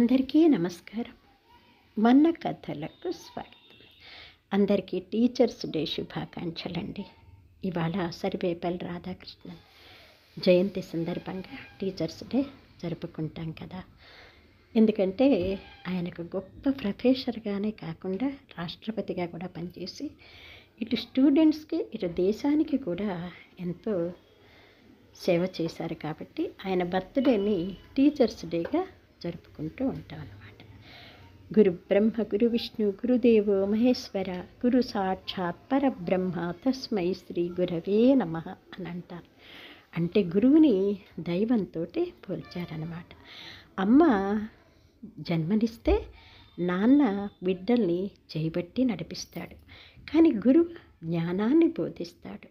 అందరికీ నమస్కారం. మన కథలకు స్వాగతం. అందరికీ టీచర్స్ డే శుభాకాంక్షలండి. ఇవాళ సర్వేపల్లి రాధాకృష్ణన్ జయంతి సందర్భంగా టీచర్స్ డే జరుపుకుంటాం కదా. ఎందుకంటే ఆయనకు గొప్ప ప్రొఫెసర్గానే కాకుండా రాష్ట్రపతిగా కూడా పనిచేసి ఇటు స్టూడెంట్స్కి ఇటు దేశానికి కూడా ఎంతో సేవ చేశారు. కాబట్టి ఆయన బర్త్డేని టీచర్స్ డేగా జరుపుకుంటూ ఉంటాం అన్నమాట. గురు బ్రహ్మ గురు విష్ణు గురుదేవో మహేశ్వర గురు సాక్షాత్ పరబ్రహ్మ తస్మై శ్రీ గురవే నమః అని అంటారు. అంటే గురువుని దైవంతో పోల్చారన్నమాట. అమ్మ జన్మనిస్తే నాన్న బిడ్డల్ని చేయబట్టి నడిపిస్తాడు, కానీ గురువు జ్ఞానాన్ని బోధిస్తాడు.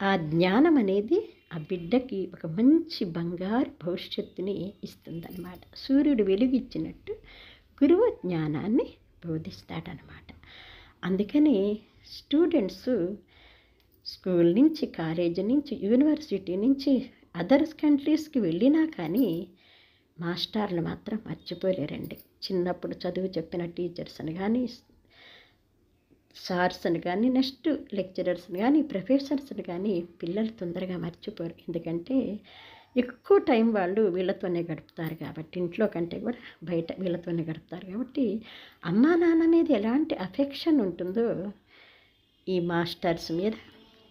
ఆ జ్ఞానం అనేది ఆ బిడ్డకి ఒక మంచి బంగారు భవిష్యత్తుని ఇస్తుందన్నమాట. సూర్యుడు వెలుగిచ్చినట్టు గురువు జ్ఞానాన్ని బోధిస్తాడనమాట. అందుకని స్టూడెంట్స్ స్కూల్ నుంచి, కాలేజీ నుంచి, యూనివర్సిటీ నుంచి అదర్స్ కంట్రీస్కి వెళ్ళినా కానీ మాస్టర్లు మాత్రం మర్చిపోలేరండి. చిన్నప్పుడు చదువు చెప్పిన టీచర్స్ని కానీ, సార్స్ని కానీ, నెక్స్ట్ లెక్చరర్స్ని కానీ, ప్రొఫెసర్స్ని కానీ పిల్లలు తొందరగా మర్చిపోరు. ఎందుకంటే ఎక్కువ టైం వాళ్ళు వీళ్ళతోనే గడుపుతారు కాబట్టి, ఇంట్లో కంటే కూడా బయట వీళ్ళతోనే గడుపుతారు కాబట్టి అమ్మా నాన్న మీద ఎలాంటి అఫెక్షన్ ఉంటుందో ఈ మాస్టర్స్ మీద,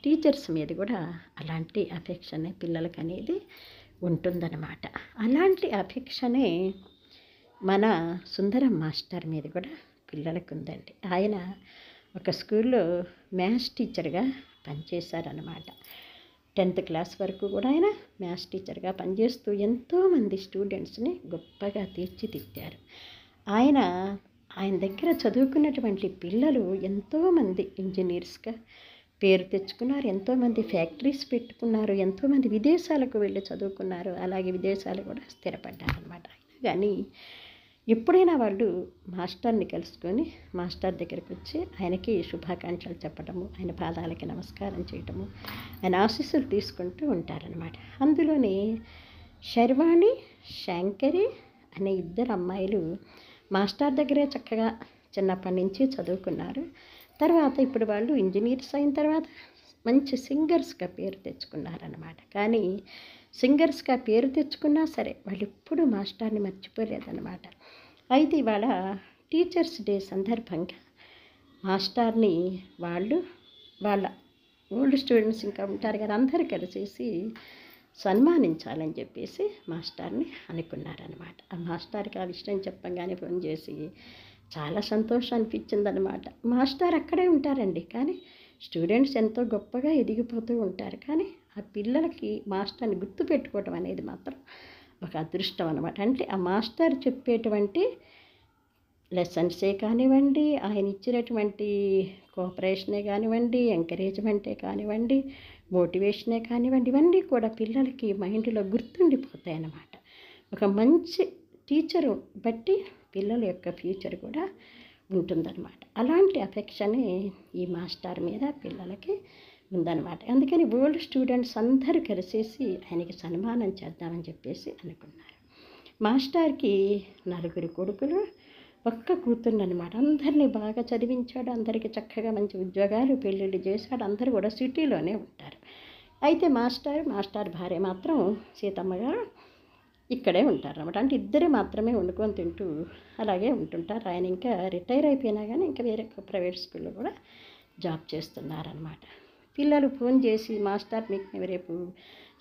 టీచర్స్ మీద కూడా అలాంటి అఫెక్షనే పిల్లలకి అనేది ఉంటుందన్నమాట. అలాంటి అఫెక్షనే మన సుందరం మాస్టర్ మీద కూడా పిల్లలకు ఉందండి. ఆయన ఒక స్కూల్లో మ్యాథ్స్ టీచర్గా పనిచేశారన్నమాట. 10th క్లాస్ వరకు కూడా ఆయన మ్యాథ్స్ టీచర్గా పనిచేస్తూ ఎంతోమంది స్టూడెంట్స్ని గొప్పగా తీర్చిదిద్దారు. ఆయన దగ్గర చదువుకున్నటువంటి పిల్లలు ఎంతోమంది ఇంజనీర్స్గా పేరు తెచ్చుకున్నారు, ఎంతోమంది ఫ్యాక్టరీస్ పెట్టుకున్నారు, ఎంతోమంది విదేశాలకు వెళ్ళి చదువుకున్నారు, అలాగే విదేశాలు కూడా స్థిరపడ్డారనమాట. కానీ ఎప్పుడైనా వాళ్ళు మాస్టర్ని కలుసుకొని మాస్టర్ దగ్గరికి వచ్చి ఆయనకి శుభాకాంక్షలు చెప్పడము, ఆయన పాదాలకి నమస్కారం చేయటము, ఆయన ఆశీస్సులు తీసుకుంటూ ఉంటారనమాట. అందులోని శర్వాణి, శంకరి అనే ఇద్దరు అమ్మాయిలు మాస్టర్ దగ్గరే చక్కగా చిన్నప్పటి నుంచి చదువుకున్నారు. తర్వాత ఇప్పుడు వాళ్ళు ఇంజనీర్స్ అయిన తర్వాత మంచి సింగర్స్గా పేరు తెచ్చుకున్నారన్నమాట. కానీ సింగర్స్గా పేరు తెచ్చుకున్నా సరే వాళ్ళు ఎప్పుడూ మాస్టర్ని మర్చిపోలేదన్నమాట. అయితే ఇవాళ టీచర్స్ డే సందర్భంగా మాస్టర్ని వాళ్ళ ఓల్డ్ స్టూడెంట్స్ ఇంకా ఉంటారు కదా, అందరూ కలిసేసి సన్మానించాలని చెప్పేసి మాస్టర్ని అనుకున్నారనమాట. ఆ మాస్టర్కి ఆ విషయం చెప్పంగానే ఫోన్ చేసి చాలా సంతోషం అనిపించిందనమాట. మాస్టర్ అక్కడే ఉంటారండి, కానీ స్టూడెంట్స్ ఎంతో గొప్పగా ఎదిగిపోతూ ఉంటారు. కానీ ఆ పిల్లలకి మాస్టర్ని గుర్తుపెట్టుకోవటం అనేది మాత్రం ఒక అదృష్టం అనమాట. అంటే ఆ మాస్టర్ చెప్పేటువంటి లెసన్సే కానివ్వండి, ఆయన ఇచ్చినటువంటి కోఆపరేషనే కానివ్వండి, ఎంకరేజ్మెంటే కానివ్వండి, మోటివేషనే కానివ్వండి, ఇవన్నీ కూడా పిల్లలకి మైండ్లో గుర్తుండిపోతాయి అన్నమాట. ఒక మంచి టీచరు బట్టి పిల్లల యొక్క ఫ్యూచర్ కూడా ఉంటుందన్నమాట. అలాంటి అఫెక్షనే ఈ మాస్టర్ మీద పిల్లలకి ఉందన్నమాట. అందుకని ఓల్డ్ స్టూడెంట్స్ అందరూ కలిసేసి ఆయనకి సన్మానం చేద్దామని చెప్పేసి అనుకున్నారు. మాస్టర్కి 4 కొడుకులు, ఒక్క కూతురునమాట. అందరినీ బాగా చదివించాడు, అందరికీ చక్కగా మంచి ఉద్యోగాలు, పెళ్ళిళ్ళు చేశాడు. అందరూ కూడా సిటీలోనే ఉంటారు. అయితే మాస్టర్ భార్య మాత్రం సీతమ్మ గారు ఇక్కడే ఉంటారన్నమాట. అంటే ఇద్దరే మాత్రమే వండుకొని తింటూ అలాగే ఉంటుంటారు. ఆయన ఇంకా రిటైర్ అయిపోయినా కానీ ఇంకా వేరే ప్రైవేట్ స్కూల్లో కూడా జాబ్ చేస్తున్నారనమాట. పిల్లలు ఫోన్ చేసి, మాస్టర్ మీకు మేము రేపు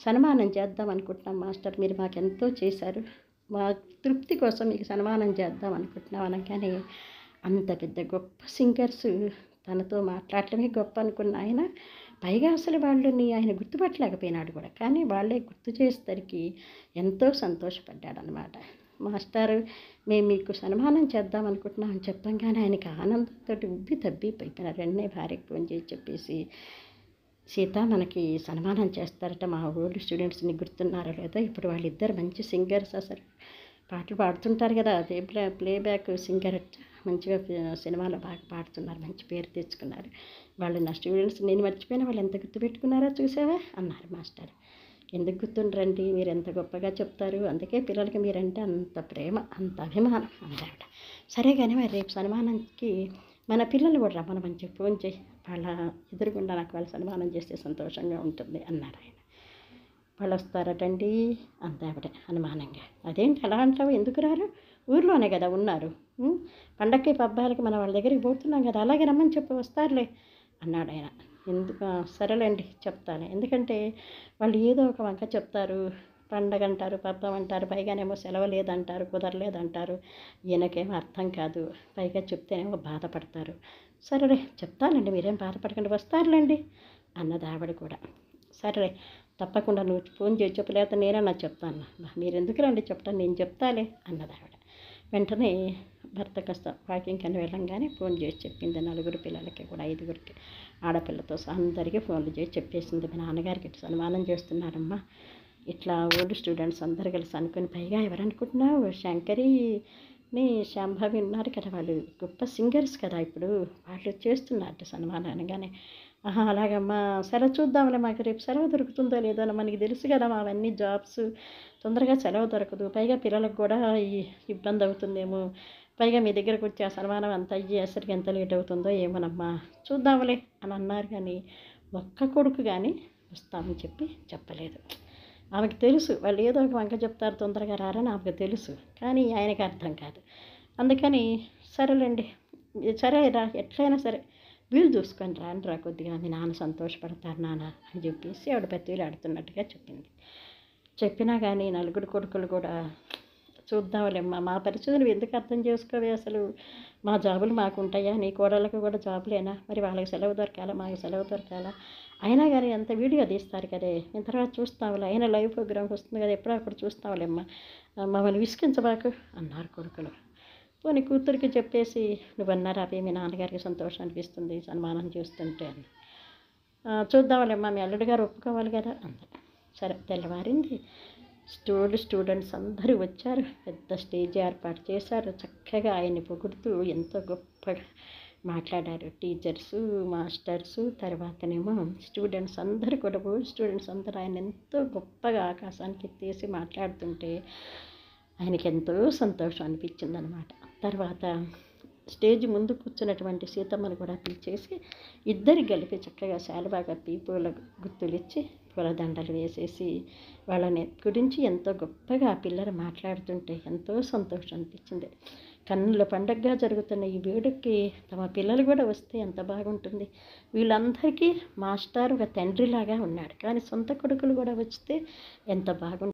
సన్మానం చేద్దాం అనుకుంటున్నాం మాస్టర్, మీరు మాకు ఎంతో చేశారు, మా తృప్తి కోసం మీకు సన్మానం చేద్దాం అనుకుంటున్నాం అనగానే అంత పెద్ద గొప్ప సింగర్స్ తనతో మాట్లాడటమే గొప్ప అనుకున్న ఆయన పైగా అసలు వాళ్ళని ఆయన గుర్తుపట్టలేకపోయినాడు కూడా. కానీ వాళ్ళే గుర్తు చేసేసరికి ఎంతో సంతోషపడ్డాడనమాట. మాస్టారు మేము మీకు సన్మానం చేద్దాం అనుకుంటున్నాం అని చెప్పంగానే ఆయనకి ఆనందంతో ఉబ్బి తబ్బిపోయిపోయినారు. వెంటనే భార్యకు ఫోన్ చేసి చెప్పేసి, సీత మనకి సన్మానం చేస్తారట, మా ఓల్డ్ స్టూడెంట్స్ని గుర్తున్నారో లేదో, ఇప్పుడు వాళ్ళిద్దరు మంచి సింగర్స్, అసలు పాటలు పాడుతుంటారు కదా, ప్లేబ్యాక్ సింగర్, మంచిగా సినిమాలో బాగా పాడుతున్నారు, మంచి పేరు తెచ్చుకున్నారు, వాళ్ళు నా స్టూడెంట్స్, నేను మర్చిపోయినా వాళ్ళు ఎంత గుర్తుపెట్టుకున్నారో చూసావా అన్నారు మాస్టర్. ఎందుకు గుర్తుండరండి, మీరు ఎంత గొప్పగా చెప్తారు, అందుకే పిల్లలకి మీరంటే అంత ప్రేమ, అంత అభిమానం అన్నాడు. సరే కానీ మరి రేపు సన్మానానికి మన పిల్లలు కూడా రమ్మనమని చెప్పి ఫోన్ చేయి, వాళ్ళ ఎదురుగుండా నాకు వాళ్ళు సన్మానం చేస్తే సంతోషంగా ఉంటుంది అన్నారు ఆయన. వాళ్ళు వస్తారటండి అంత ఆవిడ అనుమానంగా. అదేంటి అలా అంటావు, ఎందుకు రారు, ఊర్లోనే కదా ఉన్నారు, పండక్కి పబ్బాలకి మనం వాళ్ళ దగ్గరికి పోతున్నాం కదా, అలాగే రమ్మని చెప్పి వస్తారులే అన్నాడు ఆయన. ఎందుకు, సరేలేండి చెప్తాను, ఎందుకంటే వాళ్ళు ఏదో ఒక వంక చెప్తారు, పండగ అంటారు, పబ్బం అంటారు, పైగానేమో సెలవు లేదంటారు, కుదరలేదంటారు, ఈయనకేమో అర్థం కాదు, పైగా చెప్తేనేమో బాధపడతారు. సరేలే చెప్తానండి, మీరేం బాధపడకండి, వస్తారులేండి అన్నది ఆవిడ కూడా. సరే తప్పకుండా నువ్వు ఫోన్ చేసి చెప్పు, లేకపోతే నేనన్నా చెప్తాను, మీరు ఎందుకు రండి చెప్తాను, నేను చెప్తాలే అన్నది ఆవిడ. వెంటనే భర్త కాస్త వాకింగ్ అని వెళ్ళంగానే ఫోన్ చేసి చెప్పింది. 4 పిల్లలకి కూడా, 5 ఆడపిల్లతో అందరికీ ఫోన్లు చేసి చెప్పేసింది. మీ నాన్నగారికి ఇట్లా సన్మానం చేస్తున్నారమ్మా, ఇట్లా ఓల్డ్ స్టూడెంట్స్ అందరు కలిసి అనుకుని, పైగా ఎవరనుకుంటున్నావు, శంకరిని శాంభవి ఉన్నారు కదా, వాళ్ళు గొప్ప సింగర్స్ కదా, ఇప్పుడు వాళ్ళు చేస్తున్నారు సన్మానం అనగానే, అలాగమ్మా, సెలవు చూద్దాంలే, మాకు రేపు సెలవు దొరుకుతుందో లేదో, మనకి తెలుసు కదా అవన్నీ జాబ్స్, తొందరగా సెలవు దొరకదు, పైగా పిల్లలకు కూడా ఇబ్బంది అవుతుందేమో, పైగా మీ దగ్గరకు వచ్చి ఆ సన్మానం అంతా అయ్యేసరికి ఎంత లేట్ అవుతుందో ఏమోనమ్మా, చూద్దాంలే అని అన్నారు. కానీ ఒక్క కొడుకు కానీ వస్తామని చెప్పలేదు. ఆమెకు తెలుసు వాళ్ళు ఏదో ఒక వంక చెప్తారు, తొందరగా రారని ఆమెకు తెలుసు, కానీ ఆయనకి అర్థం కాదు. అందుకని సరేలేండి, సరే రా, ఎట్లయినా సరే వీలు చూసుకొని రా కొద్దిగా, మీ నాన్న సంతోషపడతారు నాన్న అని చెప్పేసి ఆవిడ బతిలు ఆడుతున్నట్టుగా చెప్పింది. చెప్పినా కానీ 4 కొడుకులు కూడా, చూద్దాంలేమ్మా, మా పరిస్థితి నువ్వు ఎందుకు అర్థం చేసుకోవే, అసలు మా జాబులు మాకు ఉంటాయా, నీ కోడళ్ళకు కూడా జాబులేనా, మరి వాళ్ళకి సెలవు దొరకాలా, మాకు సెలవు దొరకాలా, అయినా కానీ ఎంత వీడియో తీస్తారు కదే, నేను తర్వాత చూస్తాంలే, అయినా లైవ్ ప్రోగ్రామ్కి వస్తుంది కదా, ఎప్పుడప్పుడు చూస్తాంలేమ్మా, మమ్మల్ని విసిగించబాకు అన్నారు కొడుకులు. పోనీ కూతురికి చెప్పేసి, నువ్వన్నారు అవి మీ నాన్నగారికి సంతోషం అనిపిస్తుంది సన్మానం చూస్తుంటే అని, చూద్దాంలేమ్మా, మీ అల్లుడి గారు ఒప్పుకోవాలి కదా అంది. సరే తెల్లవారింది, స్టూడెంట్స్ అందరూ వచ్చారు, పెద్ద స్టేజ్ ఏర్పాటు చేశారు, చక్కగా ఆయన్ని పొగుడుతూ ఎంతో గొప్పగా మాట్లాడారు టీచర్సు, మాస్టర్సు, తర్వాతనేమో స్టూడెంట్స్ అందరూ కూడా, స్టూడెంట్స్ అందరూ ఆయన ఎంతో గొప్పగా ఆకాశానికి ఎత్తేసి మాట్లాడుతుంటే ఆయనకి ఎంతో సంతోషం అనిపించిందనమాట. తర్వాత స్టేజ్ ముందు కూర్చున్నటువంటి సీతమ్మను కూడా పిలిచేసి ఇద్దరికి కలిపి చక్కగా శాలువా కప్పి పూల గుర్తులు ఇచ్చి పూలదండలు వేసేసి వాళ్ళని గురించి ఎంతో గొప్పగా ఆ పిల్లలు మాట్లాడుతుంటే ఎంతో సంతోషం అనిపించింది. కన్నుల పండగగా జరుగుతున్న ఈ వేడుకకి తమ పిల్లలు కూడా వస్తే ఎంత బాగుంటుంది. వీళ్ళందరికీ మాస్టర్ ఒక తండ్రిలాగా ఉన్నాడు, కానీ సొంత కొడుకులు కూడా వస్తే ఎంత బాగుంటుంది.